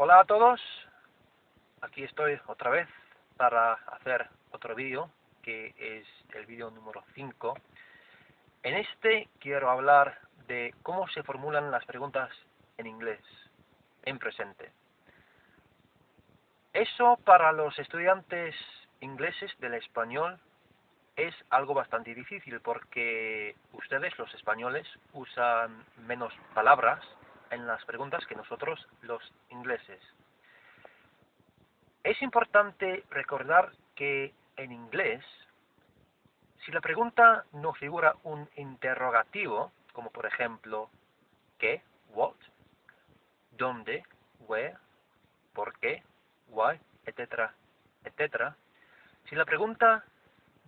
Hola a todos, aquí estoy otra vez para hacer otro vídeo, que es el vídeo número 5. En este quiero hablar de cómo se formulan las preguntas en inglés, en presente. Eso para los estudiantes ingleses del español es algo bastante difícil porque ustedes, los españoles, usan menos palabras en las preguntas que nosotros, los ingleses. Es importante recordar que en inglés, si la pregunta no figura un interrogativo, como por ejemplo, ¿qué? What, ¿dónde? Where, ¿por qué? Why, etcétera, etcétera. Si la pregunta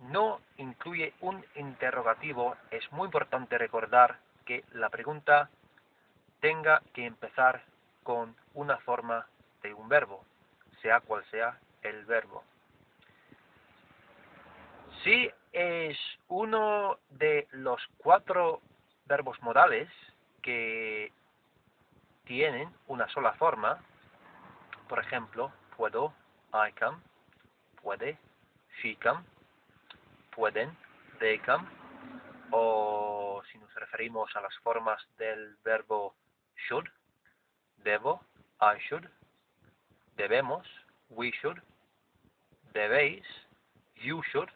no incluye un interrogativo, es muy importante recordar que la pregunta tenga que empezar con una forma de un verbo, sea cual sea el verbo. Si es uno de los 4 verbos modales que tienen una sola forma, por ejemplo, puedo, I come, puede, she come, pueden, they come, o si nos referimos a las formas del verbo should, debo, I should, debemos, we should, debéis, you should.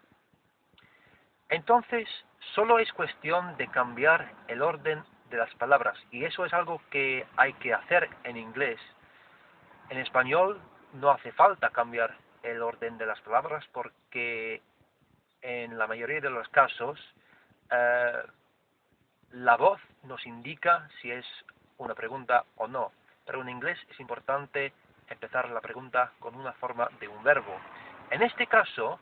Entonces, solo es cuestión de cambiar el orden de las palabras, y eso es algo que hay que hacer en inglés. En español no hace falta cambiar el orden de las palabras porque en la mayoría de los casos la voz nos indica si es una pregunta o no, pero en inglés es importante empezar la pregunta con una forma de un verbo. En este caso,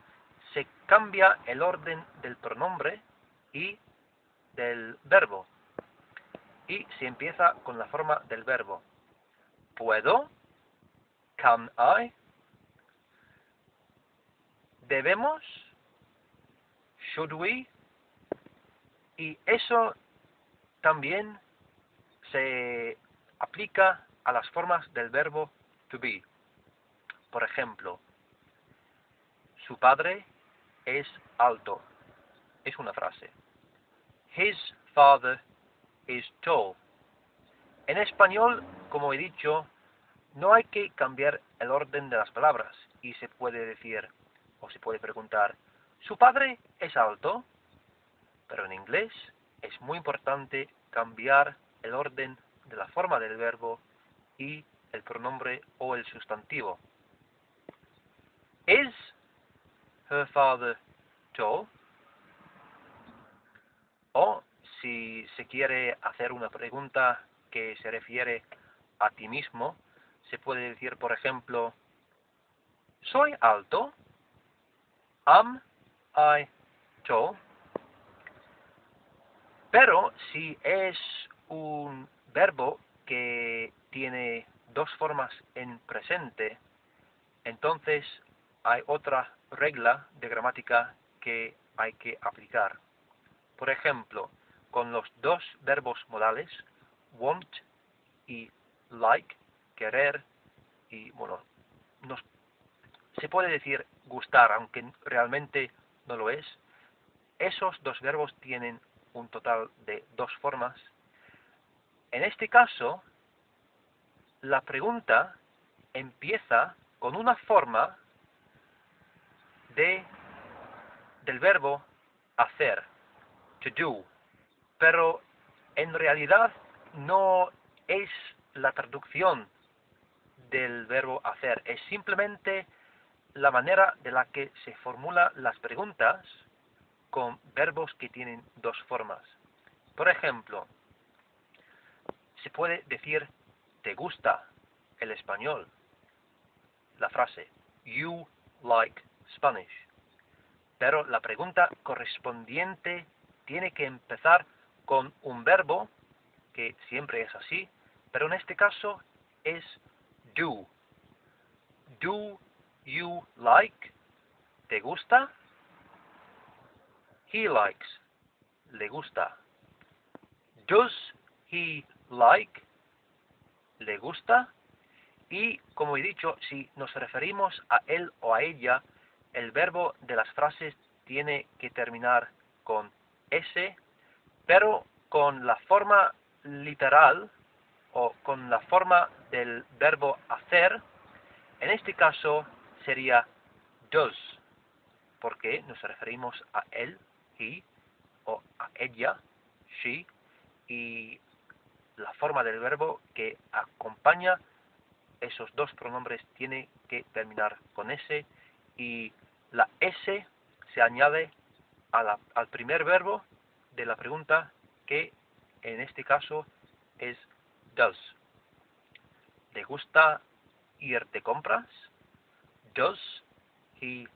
se cambia el orden del pronombre y del verbo, y se empieza con la forma del verbo. ¿Puedo? Can I? ¿Debemos? Should we? Y eso también se aplica a las formas del verbo to be. Por ejemplo, su padre es alto. Es una frase. His father is tall. En español, como he dicho, no hay que cambiar el orden de las palabras y se puede decir o se puede preguntar, ¿su padre es alto? Pero en inglés es muy importante cambiar el orden de la forma del verbo y el pronombre o el sustantivo. Is her father tall? O si se quiere hacer una pregunta que se refiere a ti mismo, se puede decir, por ejemplo, ¿soy alto? Am I tall? Pero si es un verbo que tiene dos formas en presente, entonces hay otra regla de gramática que hay que aplicar. Por ejemplo, con los dos verbos modales, want y like, querer, y bueno, se puede decir gustar, aunque realmente no lo es. Esos dos verbos tienen un total de 2 formas. En este caso, la pregunta empieza con una forma del verbo hacer, to do, pero en realidad no es la traducción del verbo hacer, es simplemente la manera de la que se formulan las preguntas con verbos que tienen 2 formas. Por ejemplo, se puede decir, ¿te gusta el español? La frase, you like Spanish. Pero la pregunta correspondiente tiene que empezar con un verbo, que siempre es así, pero en este caso es do. Do you like? ¿Te gusta? He likes. Le gusta. Does he like? ¿Le gusta? Y, como he dicho, si nos referimos a él o a ella, el verbo de las frases tiene que terminar con S, pero con la forma literal o con la forma del verbo hacer. En este caso sería does, porque nos referimos a él, he, o a ella, she, y la forma del verbo que acompaña esos dos pronombres tiene que terminar con S, y la S se añade al primer verbo de la pregunta, que en este caso es does. ¿Le gusta ir de compras? Does he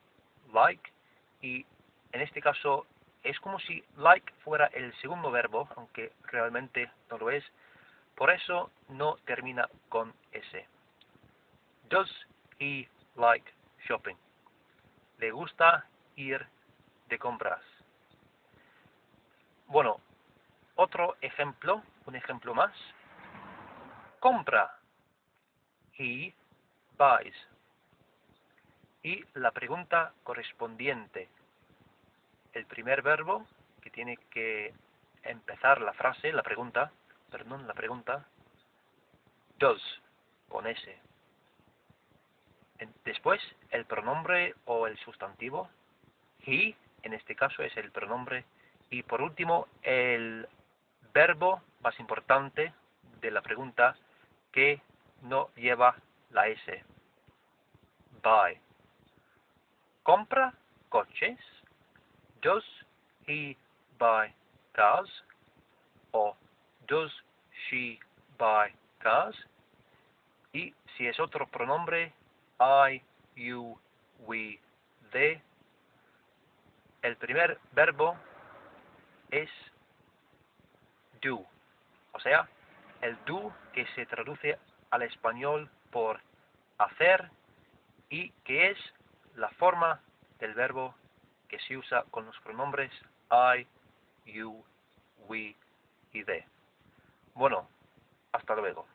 like? Y en este caso es como si like fuera el segundo verbo, aunque realmente no lo es. Por eso no termina con S. Does he like shopping? ¿Le gusta ir de compras? Bueno, otro ejemplo, un ejemplo más. Compra. He buys. Y la pregunta correspondiente. El primer verbo que tiene que empezar la frase, la pregunta, does, con S. Después, el pronombre o el sustantivo, he, en este caso es el pronombre. Y por último, el verbo más importante de la pregunta, que no lleva la S, buy. ¿Compra coches? Does he buy cars? O does she buy cars? Y si es otro pronombre, I, you, we, they, el primer verbo es do, o sea, el do que se traduce al español por hacer y que es la forma del verbo que se usa con los pronombres I, you, we y they. Bueno, hasta luego.